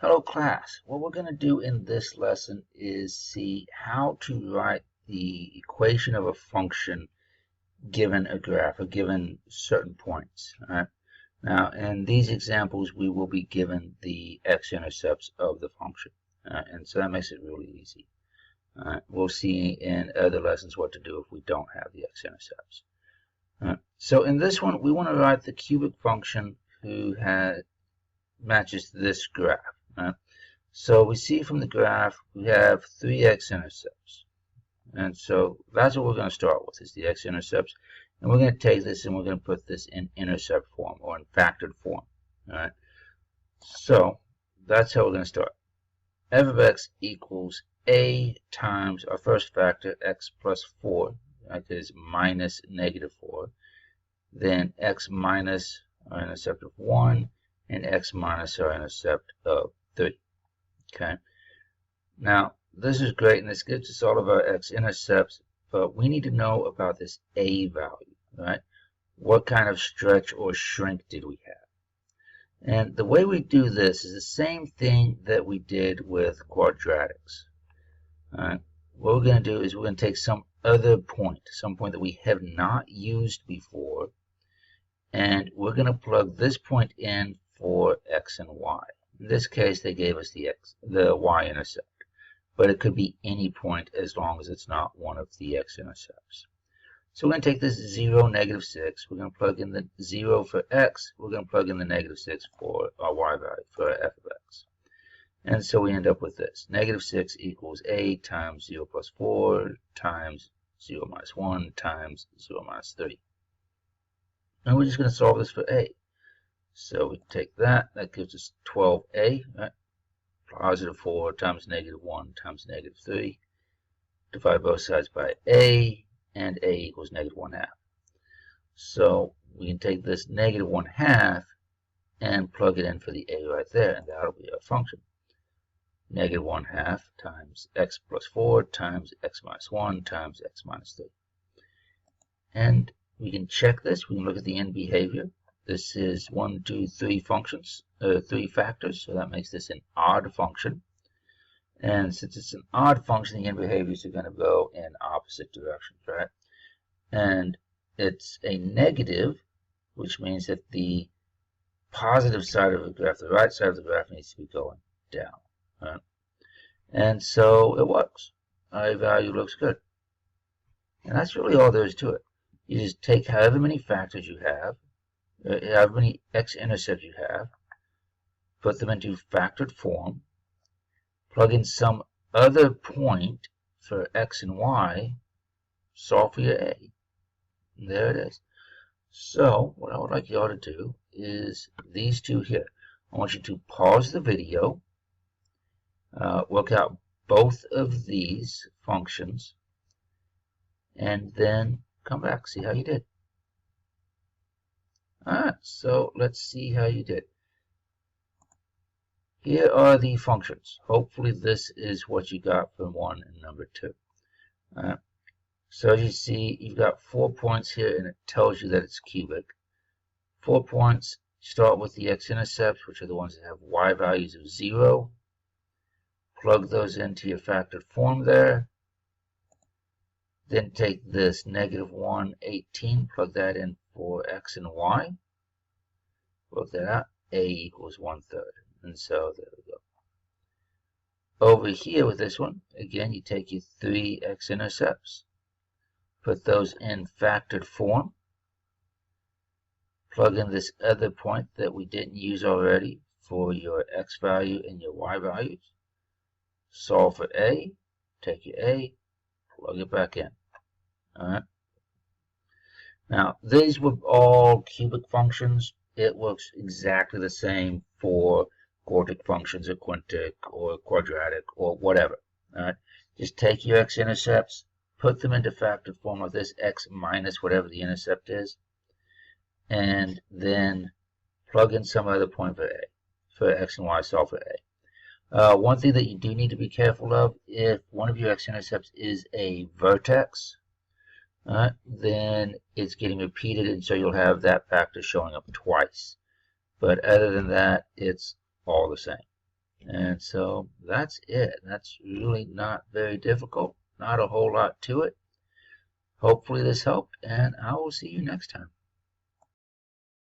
Hello class. What we're going to do in this lesson is see how to write the equation of a function given a graph or given certain points. All right? Now in these examples we will be given the x-intercepts of the function. And so that makes it really easy. We'll see in other lessons what to do if we don't have the x-intercepts. So in this one we want to write the cubic function who matches this graph. So we see from the graph we have 3 x-intercepts, and so that's what we're going to start with, is the x-intercepts, and we're going to take this and we're going to put this in intercept form or in factored form. All right, so that's how we're going to start. F of x equals a times our first factor, x plus 4, that is minus negative 4, then x minus our intercept of 1, and x minus our intercept of 3. Okay, now this is great and this gives us all of our x-intercepts, but we need to know about this a value, right? What kind of stretch or shrink did we have? And the way we do this is the same thing that we did with quadratics. All right, what we're going to do is we're going to take some other point, some point that we have not used before, and we're going to plug this point in for x and y. In this case, they gave us the y-intercept, but it could be any point as long as it's not one of the x-intercepts. So we're going to take this 0, negative 6. We're going to plug in the 0 for x. We're going to plug in the negative 6 for our y value, for our f of x. And so we end up with this. Negative 6 equals a times 0 plus 4 times 0 minus 1 times 0 minus 3. And we're just going to solve this for a. So we take that gives us 12a, right? Positive 4 times negative 1 times negative 3. Divide both sides by a, and a equals negative 1/2. So we can take this negative 1/2 and plug it in for the a right there, and that'll be our function. Negative 1/2 times x plus 4 times x minus 1 times x minus 3. And we can check this. We can look at the end behavior. This is 1, 2, 3 functions, 3 factors, so that makes this an odd function. And since it's an odd function, the end behaviors are going to go in opposite directions, right? And it's a negative, which means that the positive side of the graph, the right side of the graph, needs to be going down, right? And so it works. Our value looks good. And that's really all there is to it. You just take however many factors you have, however many x-intercepts you have, put them into factored form, plug in some other point for x and y, solve for your a. And there it is. So what I would like you all to do is these two here. I want you to pause the video, work out both of these functions, and then come back, see how you did. Alright, so let's see how you did. Here are the functions. Hopefully this is what you got from 1 and number 2. So as you see, you've got 4 points here, and it tells you that it's cubic. 4 points, start with the x-intercepts, which are the ones that have y values of 0. Plug those into your factored form there. Then take this negative 1, 18, plug that in for x and y. Work that out. A equals 1/3. And so there we go. Over here with this one, again, you take your 3 x-intercepts, put those in factored form, plug in this other point that we didn't use already for your x value and your y values, solve for a, take your a, plug it back in. All right. Now, these were all cubic functions. It works exactly the same for quartic functions or quintic or quadratic or whatever. All right. Just take your x-intercepts, put them into factored form of this x minus whatever the intercept is, and then plug in some other point for a, for x and y, solve for a. One thing that you do need to be careful of, if one of your x-intercepts is a vertex, then it's getting repeated, and so you'll have that factor showing up twice. But other than that, it's all the same. And so that's it. That's really not very difficult. Not a whole lot to it. Hopefully this helped, and I will see you next time.